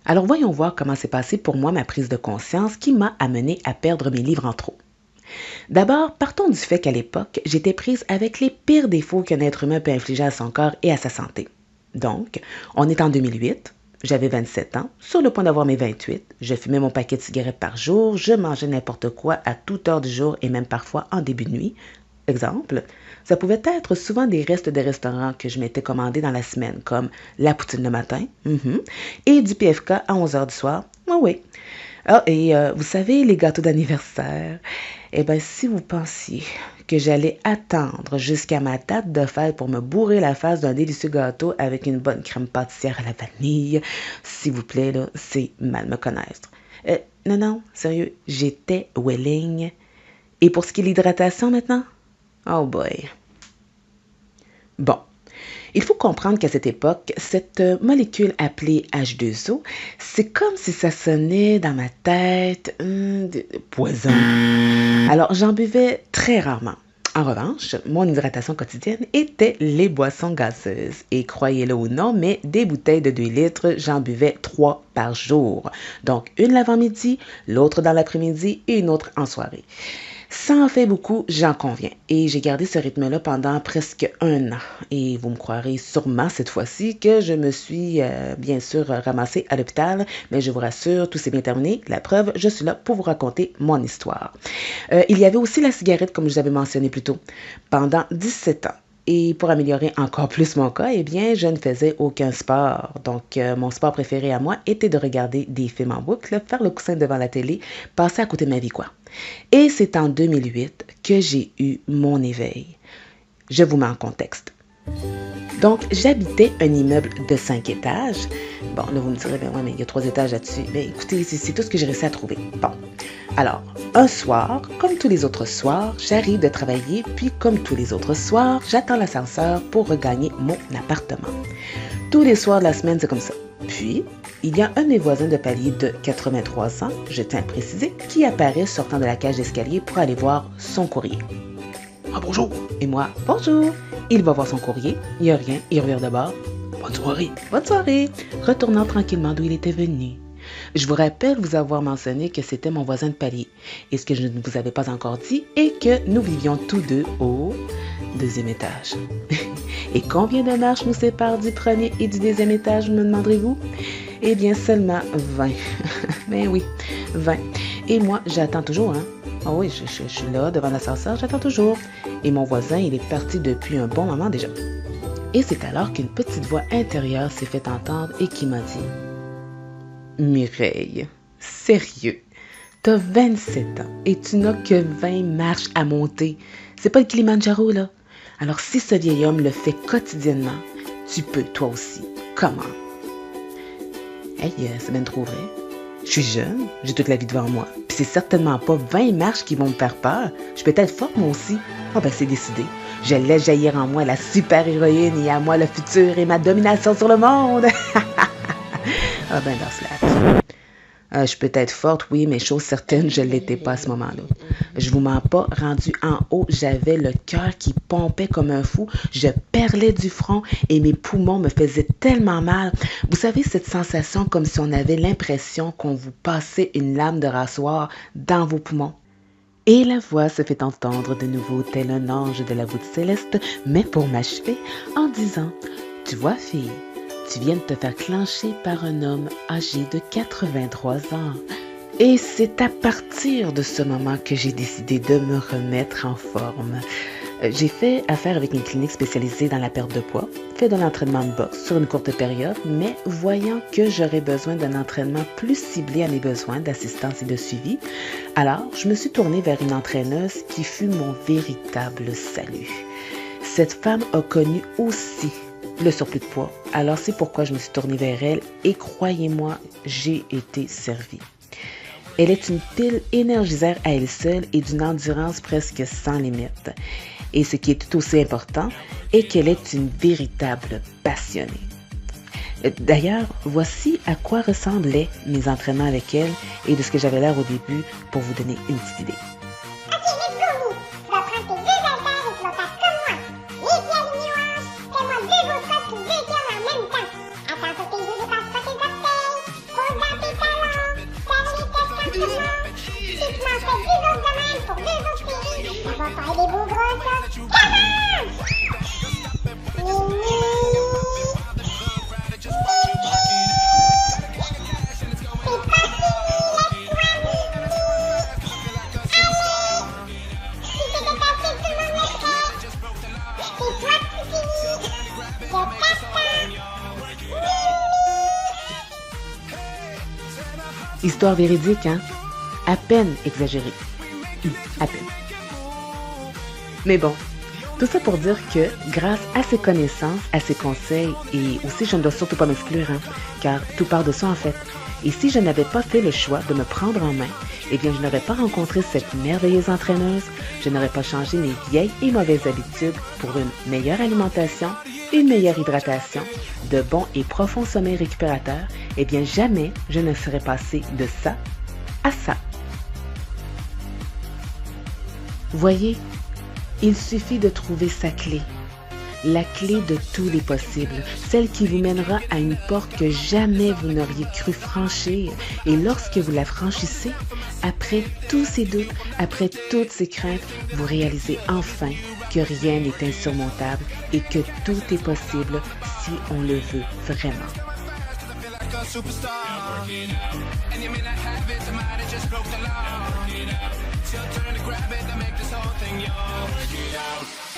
Alors voyons voir comment s'est passée pour moi ma prise de conscience qui m'a amené à perdre mes livres en trop. D'abord, partons du fait qu'à l'époque, j'étais prise avec les pires défauts qu'un être humain peut infliger à son corps et à sa santé. Donc, on est en 2008, j'avais 27 ans, sur le point d'avoir mes 28, je fumais mon paquet de cigarettes par jour, je mangeais n'importe quoi à toute heure du jour et même parfois en début de nuit. Exemple, ça pouvait être souvent des restes de restaurants que je m'étais commandés dans la semaine, comme la poutine le matin, et du PFK à 11 heures du soir. Ah oui. Ah, et vous savez, les gâteaux d'anniversaire, eh bien, si vous pensiez que j'allais attendre jusqu'à ma date de fête pour me bourrer la face d'un délicieux gâteau avec une bonne crème pâtissière à la vanille, s'il vous plaît, là, c'est mal me connaître. Non, sérieux, j'étais willing. Et pour ce qui est de l'hydratation maintenant? Oh boy. Bon, il faut comprendre qu'à cette époque, cette molécule appelée H2O, c'est comme si ça sonnait dans ma tête poison. Alors, j'en buvais très rarement. En revanche, mon hydratation quotidienne était les boissons gazeuses. Et croyez-le ou non, mais des bouteilles de 2 litres, j'en buvais 3 par jour. Donc, une l'avant-midi, l'autre dans l'après-midi et une autre en soirée. Ça en fait beaucoup, j'en conviens. Et j'ai gardé ce rythme-là pendant presque 1 an. Et vous me croirez sûrement cette fois-ci que je me suis bien sûr ramassée à l'hôpital. Mais je vous rassure, tout s'est bien terminé. La preuve, je suis là pour vous raconter mon histoire. Il y avait aussi la cigarette, comme je vous avais mentionné plus tôt, pendant 17 ans. Et pour améliorer encore plus mon cas, eh bien, je ne faisais aucun sport. Donc, mon sport préféré à moi était de regarder des films en boucle, faire le coussin devant la télé, passer à côté de ma vie, quoi. Et c'est en 2008 que j'ai eu mon éveil. Je vous mets en contexte. Donc, j'habitais un immeuble de 5 étages. Bon, là, vous me direz, ben ouais, mais il y a 3 étages là-dessus. Mais écoutez, c'est tout ce que j'ai réussi à trouver. Bon. Alors, un soir, comme tous les autres soirs, j'arrive de travailler, puis comme tous les autres soirs, j'attends l'ascenseur pour regagner mon appartement. Tous les soirs de la semaine, c'est comme ça. Puis, il y a un de mes voisins de palier de 83 ans, je tiens à préciser, qui apparaît sortant de la cage d'escalier pour aller voir son courrier. Ah, bonjour! Et moi, bonjour! Il va voir son courrier, il n'y a rien, il revient de bord. Bonne soirée! Bonne soirée! Retournant tranquillement d'où il était venu. Je vous rappelle vous avoir mentionné que c'était mon voisin de palier. Et ce que je ne vous avais pas encore dit est que nous vivions tous deux au 2e étage. Et combien de marches nous séparent du 1er et du 2e étage, me demanderez-vous? Eh bien, seulement 20. Ben oui, 20. Et moi, j'attends toujours, hein? Ah oui, je suis là, devant l'ascenseur, j'attends toujours. Et mon voisin, il est parti depuis un bon moment déjà. Et c'est alors qu'une petite voix intérieure s'est fait entendre et qui m'a dit... Mireille, sérieux, t'as 27 ans et tu n'as que 20 marches à monter. C'est pas le Kilimandjaro, là. Alors, si ce vieil homme le fait quotidiennement, tu peux, toi aussi. Comment? Hey, c'est bien trop vrai. Je suis jeune, j'ai toute la vie devant moi. Puis c'est certainement pas 20 marches qui vont me faire peur. Je peux être forte, moi aussi. Ah ben, c'est décidé. Je laisse jaillir en moi la super-héroïne et à moi le futur et ma domination sur le monde. Ah ben, dans cela. Je peux être forte, oui, mais chose certaine, je ne l'étais pas à ce moment-là. Je vous mens pas, rendu en haut, j'avais le cœur qui pompait comme un fou, je perlais du front et mes poumons me faisaient tellement mal. Vous savez, cette sensation comme si on avait l'impression qu'on vous passait une lame de rasoir dans vos poumons. Et la voix se fait entendre de nouveau tel un ange de la voûte céleste, mais pour m'achever, en disant « Tu vois, fille, tu viens de te faire clencher par un homme âgé de 83 ans. » Et c'est à partir de ce moment que j'ai décidé de me remettre en forme. J'ai fait affaire avec une clinique spécialisée dans la perte de poids, fait de l'entraînement de boxe sur une courte période, mais voyant que j'aurais besoin d'un entraînement plus ciblé à mes besoins d'assistance et de suivi, alors je me suis tournée vers une entraîneuse qui fut mon véritable salut. Cette femme a connu aussi le surplus de poids, alors c'est pourquoi je me suis tournée vers elle et croyez-moi, j'ai été servie. Elle est une pile énergisante à elle seule et d'une endurance presque sans limite. Et ce qui est tout aussi important est qu'elle est une véritable passionnée. D'ailleurs, voici à quoi ressemblaient mes entraînements avec elle et de ce que j'avais l'air au début pour vous donner une petite idée. Ok, let's go, Nick. Tu vas prendre tes 2 haltères et tu vas faire comme moi. Les pieds alignés aux hanches, fais-moi 2 beaux squats puis 2 curls en même temps. Attends que tes genoux passent pas tes orteils. Pose Histoire véridique, hein? À peine exagérée. À peine. Mais bon, tout ça pour dire que grâce à ses connaissances, à ses conseils, et aussi je ne dois surtout pas m'exclure, hein, car tout part de ça en fait. Et si je n'avais pas fait le choix de me prendre en main, eh bien je n'aurais pas rencontré cette merveilleuse entraîneuse, je n'aurais pas changé mes vieilles et mauvaises habitudes pour une meilleure alimentation, une meilleure hydratation, de bons et profonds sommeils récupérateurs, eh bien jamais je ne serais passé de ça à ça. Voyez, il suffit de trouver sa clé, la clé de tous les possibles, celle qui vous mènera à une porte que jamais vous n'auriez cru franchir. Et lorsque vous la franchissez, après tous ces doutes, après toutes ces craintes, vous réalisez enfin que rien n'est insurmontable et que tout est possible si on le veut vraiment. She'll turn to grab it to make this whole thing yours.